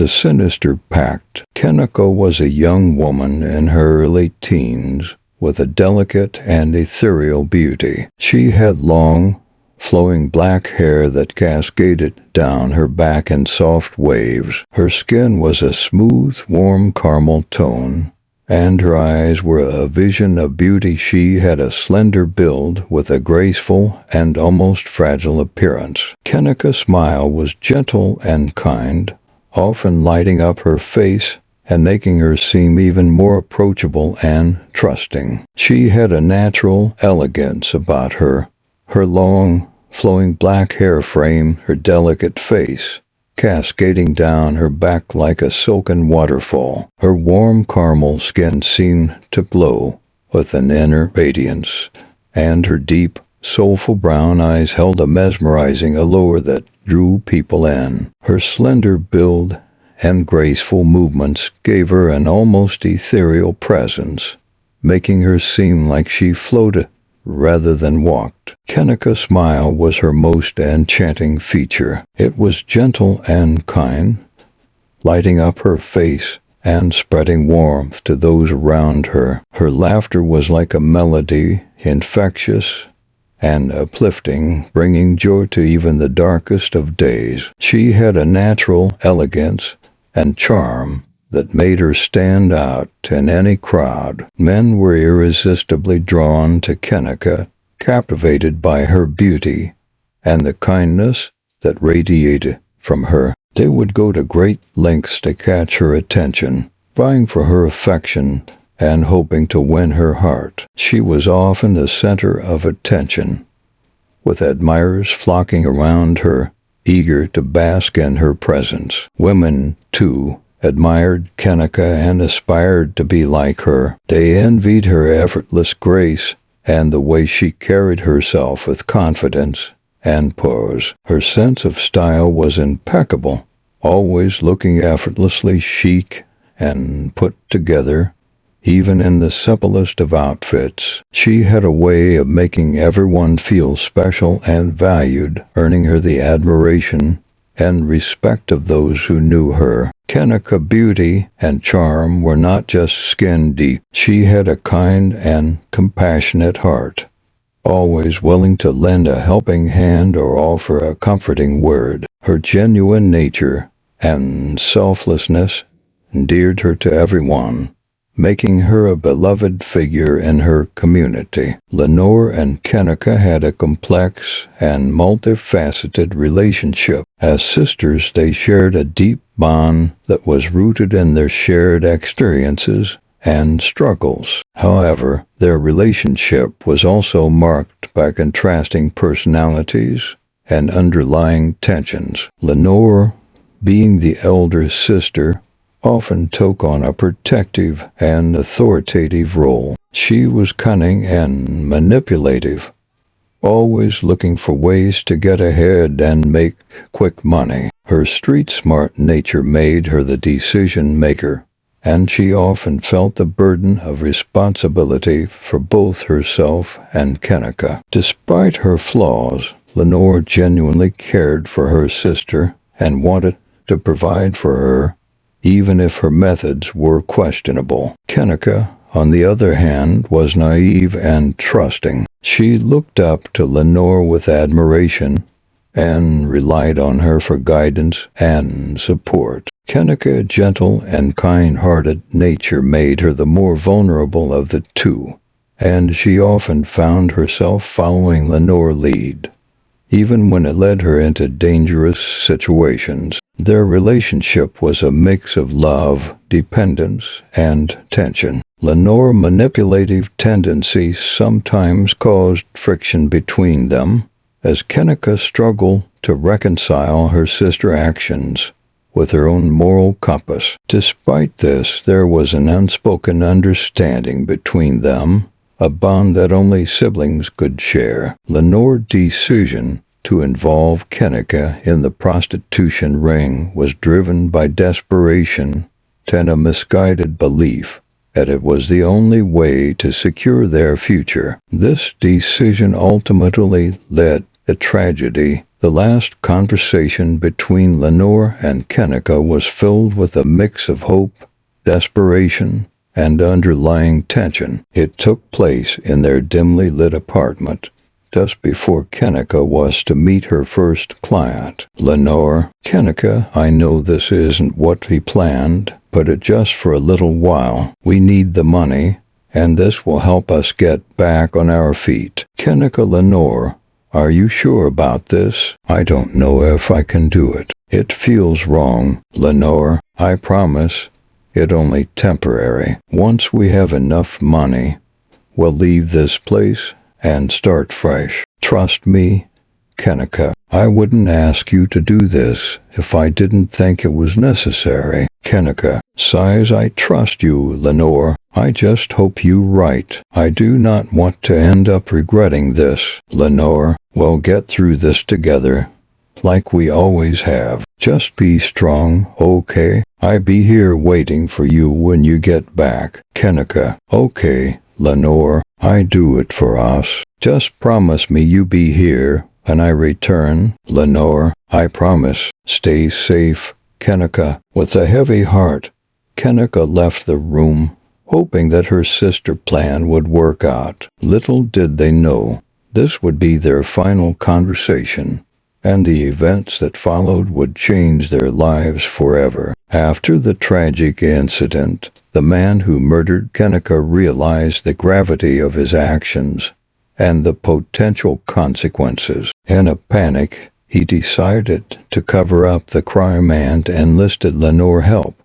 The sinister pact. Kenneka was a young woman in her late teens with a delicate and ethereal beauty. She had long, flowing black hair that cascaded down her back in soft waves. Her skin was a smooth, warm caramel tone, and her eyes were a vision of beauty. She had a slender build with a graceful and almost fragile appearance. Kenneka's smile was gentle and kind, often lighting up her face and making her seem even more approachable and trusting. She had a natural elegance about her. Her long, flowing black hair framed her delicate face, cascading down her back like a silken waterfall. Her warm caramel skin seemed to glow with an inner radiance, and her deep, soulful brown eyes held a mesmerizing allure that drew people in. Her slender build and graceful movements gave her an almost ethereal presence, making her seem like she floated rather than walked. Kenneka's smile was her most enchanting feature. It was gentle and kind, lighting up her face and spreading warmth to those around her. Her laughter was like a melody, infectious and uplifting, bringing joy to even the darkest of days. She had a natural elegance and charm that made her stand out in any crowd. Men were irresistibly drawn to Kenneka, captivated by her beauty and the kindness that radiated from her. They would go to great lengths to catch her attention, vying for her affection and hoping to win her heart. She was often the center of attention, with admirers flocking around her, eager to bask in her presence. Women, too, admired Kenneka and aspired to be like her. They envied her effortless grace and the way she carried herself with confidence and pose. Her sense of style was impeccable, always looking effortlessly chic and put together, even in the simplest of outfits. She had a way of making everyone feel special and valued, earning her the admiration and respect of those who knew her. Kenneka's beauty and charm were not just skin deep. She had a kind and compassionate heart, always willing to lend a helping hand or offer a comforting word. Her genuine nature and selflessness endeared her to everyone, making her a beloved figure in her community. Lenore and Kenneka had a complex and multifaceted relationship. As sisters, they shared a deep bond that was rooted in their shared experiences and struggles. However, their relationship was also marked by contrasting personalities and underlying tensions. Lenore, being the elder sister, often took on a protective and authoritative role. She was cunning and manipulative, always looking for ways to get ahead and make quick money. Her street-smart nature made her the decision-maker, and she often felt the burden of responsibility for both herself and Kenneka. Despite her flaws, Lenore genuinely cared for her sister and wanted to provide for her, even if her methods were questionable. Kenneka, on the other hand, was naive and trusting. She looked up to Lenore with admiration and relied on her for guidance and support. Kenneca's gentle and kind-hearted nature made her the more vulnerable of the two, and she often found herself following Lenore's lead, even when it led her into dangerous situations. Their relationship was a mix of love, dependence, and tension. Lenore's manipulative tendencies sometimes caused friction between them, as Kenneka struggled to reconcile her sister's actions with her own moral compass. Despite this, there was an unspoken understanding between them, a bond that only siblings could share. Lenore's decision to involve Kenneka in the prostitution ring was driven by desperation and a misguided belief that it was the only way to secure their future. This decision ultimately led the tragedy. The last conversation between Lenore and Kenneka was filled with a mix of hope, desperation, and underlying tension. It took place in their dimly lit apartment, just before Kenneka was to meet her first client. "Lenore, Kenneka, I know this isn't what we planned, but it's just for a little while. We need the money, and this will help us get back on our feet." "Kenneka, Lenore, are you sure about this?" "I don't know if I can do it. It feels wrong." "Lenore, I promise it's only temporary. Once we have enough money, we'll leave this place and start fresh. Trust me, Kenneka. I wouldn't ask you to do this if I didn't think it was necessary." Kenneka sighs. "I trust you, Lenore. I just hope you're right. I do not want to end up regretting this." "Lenore, we'll get through this together, like we always have. Just be strong, okay? I'll be here waiting for you when you get back." Kenneka, "Okay, Lenore, I do it for us. Just promise me you be here when I return." "Lenore, I promise. Stay safe." Kenneka, with a heavy heart, Kenneka left the room, hoping that her sister's plan would work out. Little did they know this would be their final conversation, and the events that followed would change their lives forever. After the tragic incident, the man who murdered Kenneka realized the gravity of his actions and the potential consequences. In a panic, he decided to cover up the crime and enlisted Lenore's help,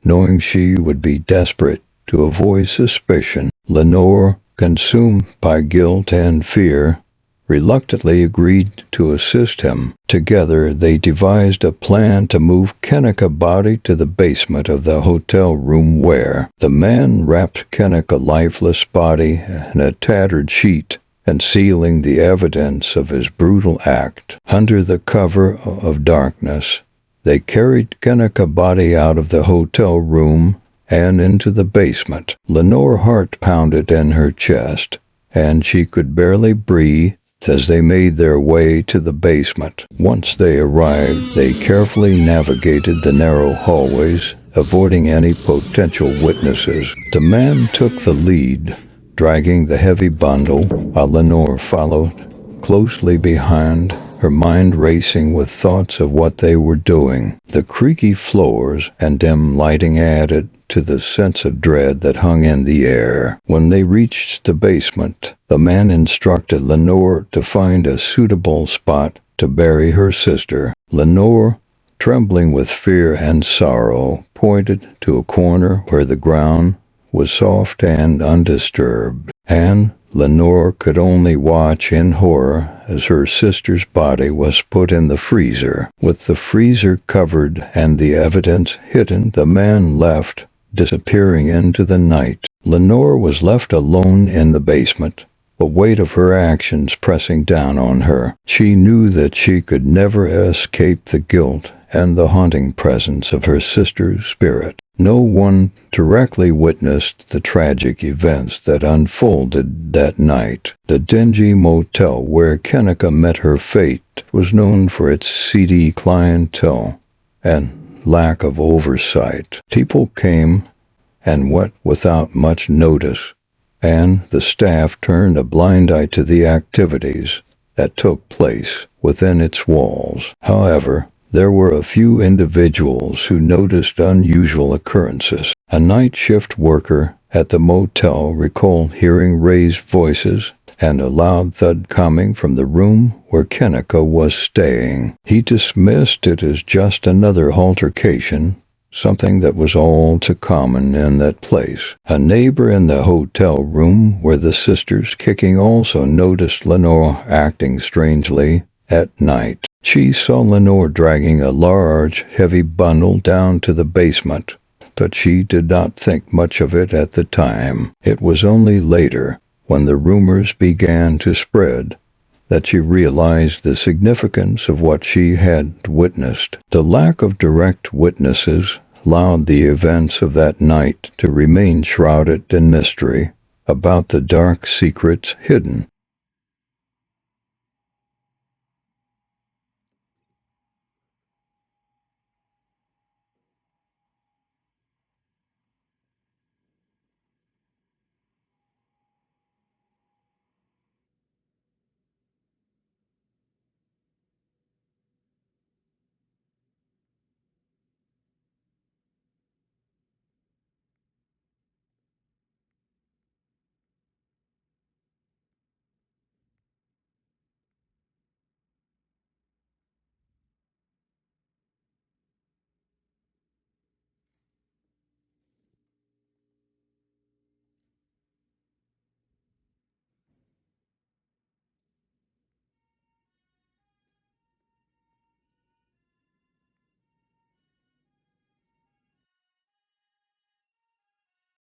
knowing she would be desperate to avoid suspicion. Lenore, consumed by guilt and fear, reluctantly agreed to assist him. Together, they devised a plan to move Kenneka's body to the basement of the hotel room where the man wrapped Kenneka's lifeless body in a tattered sheet, concealing the evidence of his brutal act. Under the cover of darkness, they carried Kenneka's body out of the hotel room and into the basement. Lenore's heart pounded in her chest, and she could barely breathe as they made their way to the basement. Once they arrived, they carefully navigated the narrow hallways, avoiding any potential witnesses. The man took the lead, dragging the heavy bundle, while Lenore followed closely behind, her mind racing with thoughts of what they were doing. The creaky floors and dim lighting added to the sense of dread that hung in the air. When they reached the basement, the man instructed Lenore to find a suitable spot to bury her sister. Lenore, trembling with fear and sorrow, pointed to a corner where the ground was soft and undisturbed, and Lenore could only watch in horror as her sister's body was put in the freezer. With the freezer covered and the evidence hidden, the man left, disappearing into the night. Lenore was left alone in the basement, the weight of her actions pressing down on her. She knew that she could never escape the guilt and the haunting presence of her sister's spirit. No one directly witnessed the tragic events that unfolded that night. The dingy motel where Kenneka met her fate was known for its seedy clientele and lack of oversight. People came and went without much notice, and the staff turned a blind eye to the activities that took place within its walls. However, there were a few individuals who noticed unusual occurrences. A night shift worker at the motel recalled hearing raised voices and a loud thud coming from the room where Kenneka was staying. He dismissed it as just another altercation, something that was all too common in that place. A neighbor in the hotel room where the sisters kicking also noticed Lenore acting strangely at night. She saw Lenore dragging a large, heavy bundle down to the basement, but she did not think much of it at the time. It was only later, when the rumors began to spread, that she realized the significance of what she had witnessed. The lack of direct witnesses allowed the events of that night to remain shrouded in mystery about the dark secrets hidden